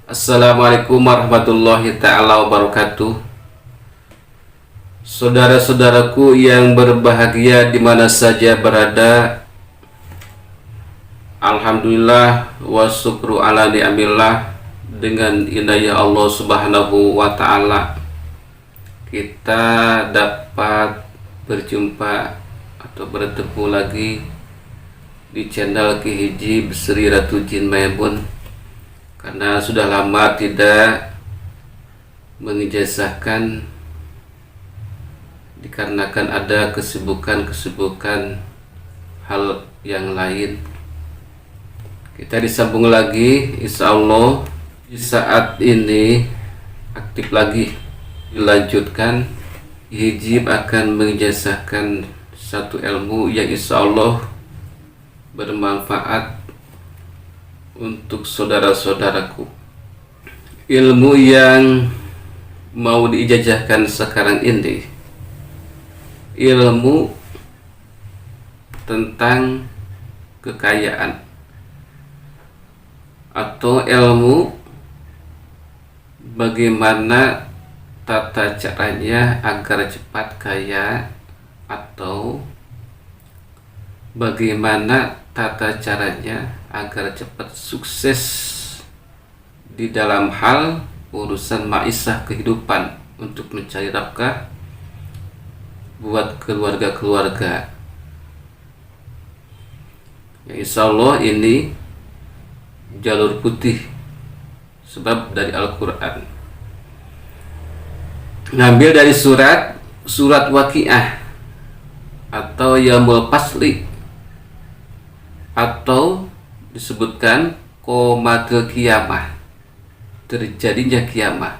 Assalamualaikum warahmatullahi ta'ala wabarakatuh. Saudara-saudaraku yang berbahagia di mana saja berada, alhamdulillah wa syukru ala ni'amillah. Dengan inayah Allah subhanahu wa ta'ala, kita dapat berjumpa atau bertemu lagi di channel Ki Hiji Sri Ratu Jin Maymun, karena sudah lama tidak mengijazahkan dikarenakan ada kesibukan hal yang lain. Kita disambung lagi insya Allah di saat ini, aktif lagi dilanjutkan. Hijib akan mengijazahkan satu ilmu yang insya Allah bermanfaat untuk saudara-saudaraku. Ilmu yang mau diijazahkan sekarang ini, ilmu tentang kekayaan atau ilmu bagaimana tata caranya agar cepat kaya, atau bagaimana tata caranya agar cepat sukses di dalam hal urusan maisha kehidupan untuk mencari nafkah buat keluarga-keluarga. Ya, insya Allah ini jalur putih, sebab dari Al-Quran, ngambil dari surat Waqiah atau Yaumul Fasli, atau disebutkan qomatul kiamah, terjadinya kiamah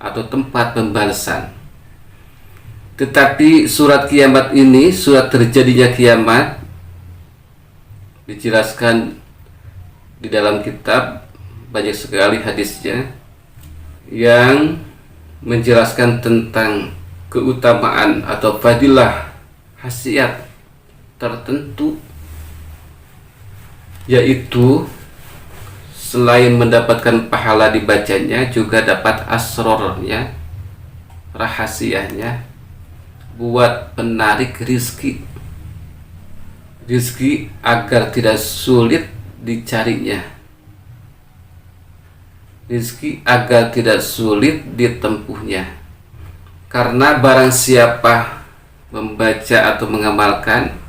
atau tempat pembalasan. Tetapi surat kiamat ini, surat terjadinya kiamat, dijelaskan di dalam kitab banyak sekali hadisnya yang menjelaskan tentang keutamaan atau fadilah khasiat tertentu, yaitu selain mendapatkan pahala dibacanya, juga dapat asrornya, rahasianya, buat penarik rizki agar tidak sulit dicarinya, rizki agar tidak sulit ditempuhnya. Karena barang siapa membaca atau mengamalkan,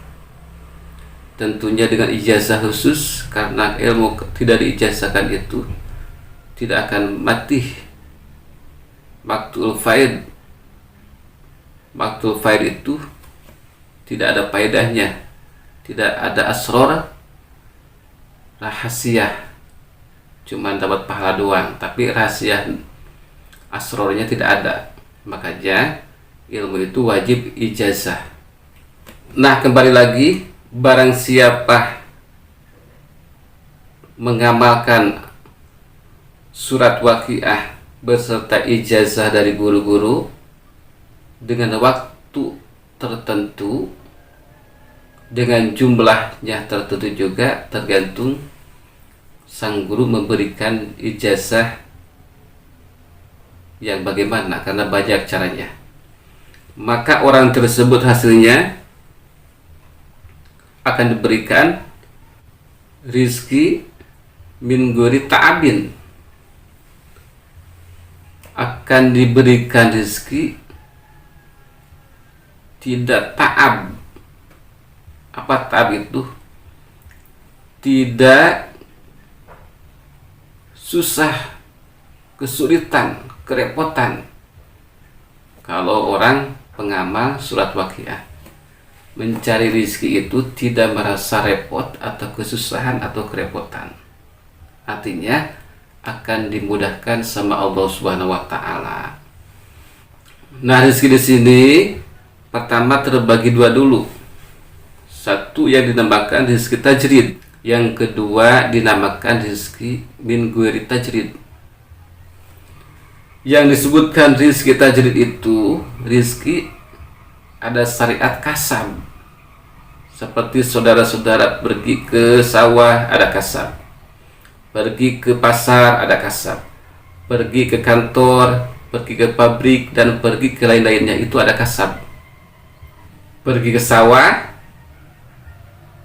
tentunya dengan ijazah khusus, karena ilmu tidak diijazahkan itu tidak akan mati. Maktul faid itu tidak ada faedahnya, tidak ada asror rahasia, cuma dapat pahala doang, tapi rahasia asrornya tidak ada. Makanya ilmu itu wajib ijazah. Nah, kembali lagi, barang siapa mengamalkan surat Waqiah beserta ijazah dari guru-guru dengan waktu tertentu, dengan jumlahnya tertentu juga, tergantung sang guru memberikan ijazah yang bagaimana, karena banyak caranya. Maka orang tersebut hasilnya akan diberikan rizki min ghairi ta'abin, akan diberikan rizki tidak ta'ab. Apa ta'ab itu? Tidak susah, kesulitan, kerepotan. Kalau orang pengamal surat Waqiah mencari rizki itu tidak merasa repot atau kesusahan atau kerepotan, artinya akan dimudahkan sama Allah Subhanahu wa taala. Nah, rizki di sini pertama terbagi dua dulu. Satu yang dinamakan rizki tajrid, yang kedua dinamakan rizki min ghairi tajrid. Yang disebutkan rizki tajrid itu rizki ada syariat kasab, seperti saudara-saudara pergi ke sawah ada kasab, pergi ke pasar ada kasab, pergi ke kantor, pergi ke pabrik, dan pergi ke lain-lainnya itu ada kasab. Pergi ke sawah,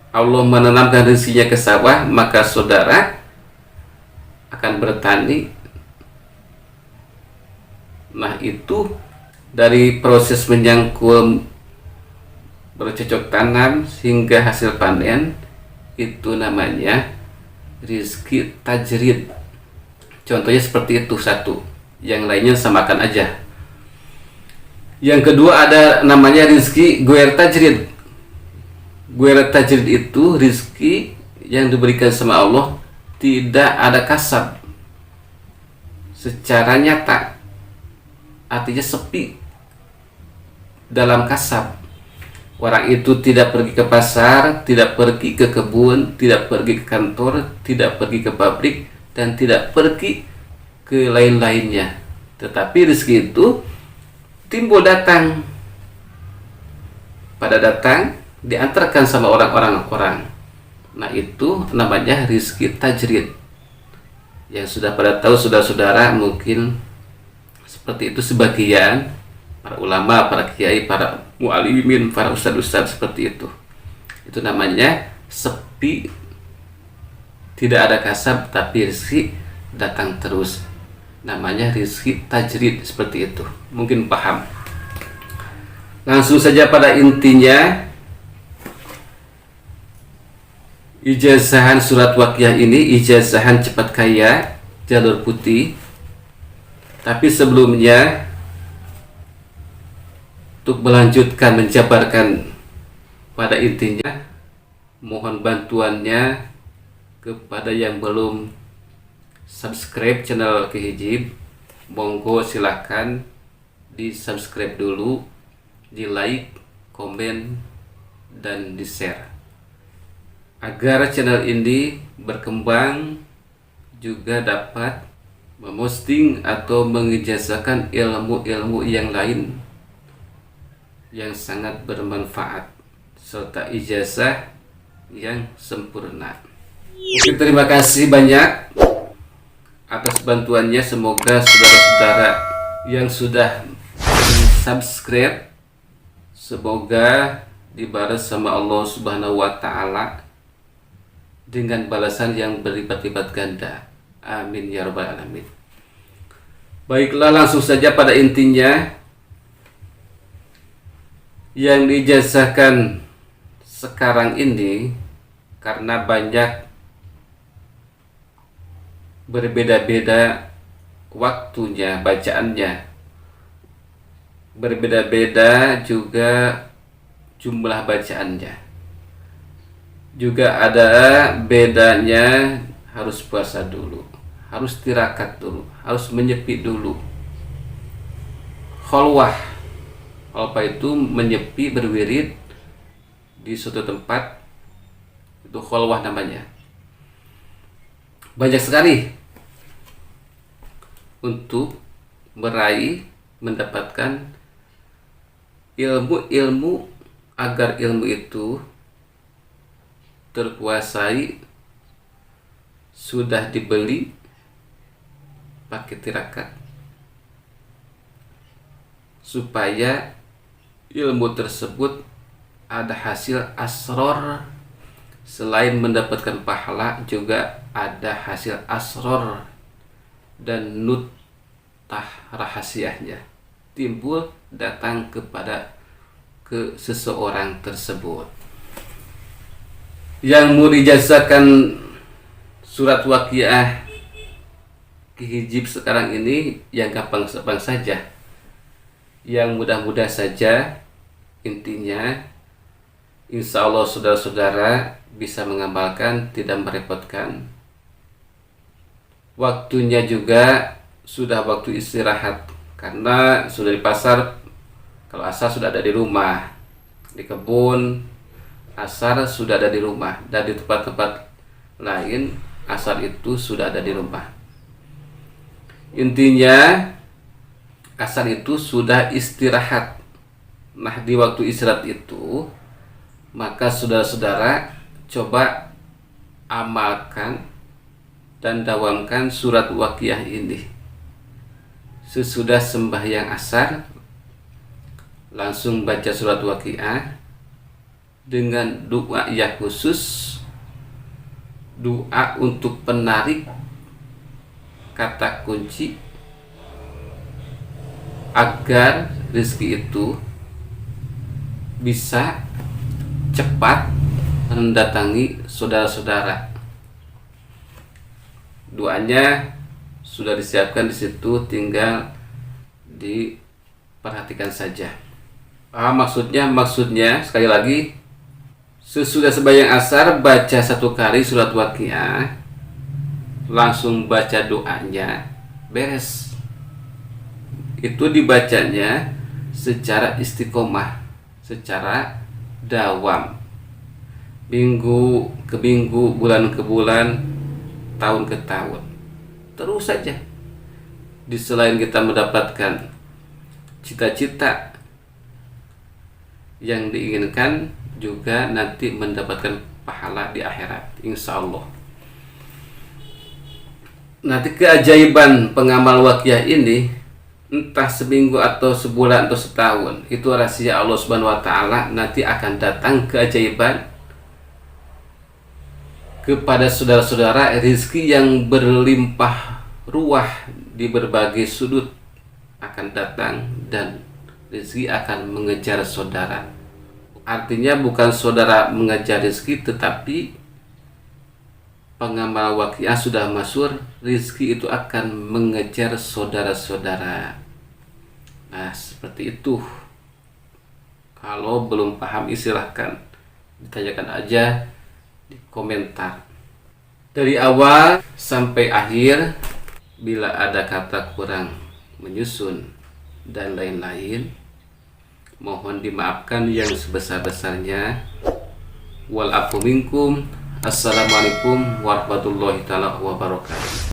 Allah menanamkan rezekinya ke sawah, maka saudara akan bertani. Nah, itu dari proses menyangkul, bercocok tanam hingga hasil panen, itu namanya rizki tajrid. Contohnya seperti itu satu, yang lainnya samakan aja. Yang kedua ada namanya rizki guer tajrid. Guer tajrid itu rizki yang diberikan sama Allah, tidak ada kasab secara nyata, artinya sepi dalam kasab. Orang itu tidak pergi ke pasar, tidak pergi ke kebun, tidak pergi ke kantor, tidak pergi ke pabrik, dan tidak pergi ke lain-lainnya. Tetapi rezeki itu timbul datang. Pada datang diantarkan sama orang. Nah, itu namanya rizki tajrid. Yang sudah pada tahu saudara-saudara mungkin seperti itu sebagian para ulama, para kiai, para mu'alimin, para ustadz-ustadz seperti itu. Itu namanya sepi, tidak ada kasab, tapi rezeki datang terus. Namanya rezeki tajrid, seperti itu. Mungkin paham. Langsung saja pada intinya, ijazahan surat Waqiah ini ijazahan cepat kaya jalur putih. Tapi sebelumnya, untuk melanjutkan menjabarkan pada intinya, mohon bantuannya kepada yang belum subscribe channel Ki Hijib. Monggo silahkan di subscribe dulu, di like, komen, dan di share, agar channel ini berkembang, juga dapat memposting atau mengijazahkan ilmu-ilmu yang lain yang sangat bermanfaat, serta ijazah yang sempurna. Oke, terima kasih banyak atas bantuannya. Semoga saudara-saudara yang sudah subscribe, semoga dibalas sama Allah Subhanahu wa Ta'ala dengan balasan yang berlipat-lipat ganda. Amin ya rabbal alamin. Baiklah, langsung saja pada intinya. Yang diijazahkan sekarang ini, karena banyak berbeda-beda waktunya, bacaannya berbeda-beda, juga jumlah bacaannya juga ada bedanya. Harus puasa dulu, harus tirakat dulu, harus menyepi dulu. Khalwah, apa itu? Menyepi, berwirid di suatu tempat, itu khalwah namanya. Banyak sekali untuk meraih, mendapatkan ilmu-ilmu, agar ilmu itu terkuasai. Sudah dibeli pakai tirakat, supaya ilmu tersebut ada hasil asror. Selain mendapatkan pahala, juga ada hasil asror dan nutah rahasianya timbul datang ke seseorang tersebut. Yang mau dijazakan surat Waqiah Ki Hijib sekarang ini, yang gampang-gampang saja, yang mudah-mudah saja. Intinya, insya Allah saudara-saudara bisa mengamalkan, tidak merepotkan. Waktunya juga sudah waktu istirahat, karena sudah di pasar, kalau asar sudah ada di rumah, di kebun asar sudah ada di rumah, dan di tempat-tempat lain asar itu sudah ada di rumah. Intinya, asar itu sudah istirahat. Nah, di waktu istirahat itu, maka saudara-saudara coba amalkan dan dawamkan surat Waqiah ini. Sesudah sembahyang asar, langsung baca surat Waqiah dengan doa yang khusus, doa untuk penarik kata kunci agar rezeki itu bisa cepat mendatangi saudara-saudara. Doanya sudah disiapkan di situ, tinggal diperhatikan saja. Maksudnya sekali lagi, sesudah sembahyang asar baca 1 kali surat Waqiah, langsung baca doanya, beres. Itu dibacanya secara istiqomah, secara dawam, minggu ke minggu, bulan ke bulan, tahun ke tahun, terus saja. Di selain kita mendapatkan cita-cita yang diinginkan, juga nanti mendapatkan pahala di akhirat, insya Allah. Nanti keajaiban pengamal Waqiah ini, entah seminggu atau sebulan atau setahun, itu rahasia Allah Subhanahu wa Ta'ala. Nanti akan datang keajaiban kepada saudara-saudara, rezeki yang berlimpah ruah di berbagai sudut akan datang, dan rezeki akan mengejar saudara. Artinya bukan saudara mengejar rezeki, tetapi pengamal Waqiah sudah masyhur, rezeki itu akan mengejar saudara-saudara. Nah, seperti itu. Kalau belum paham, silahkan ditanyakan aja di komentar. Dari awal sampai akhir, bila ada kata kurang menyusun dan lain-lain, mohon dimaafkan yang sebesar-besarnya. Wal afu minkum. Assalamualaikum warahmatullahi wabarakatuh.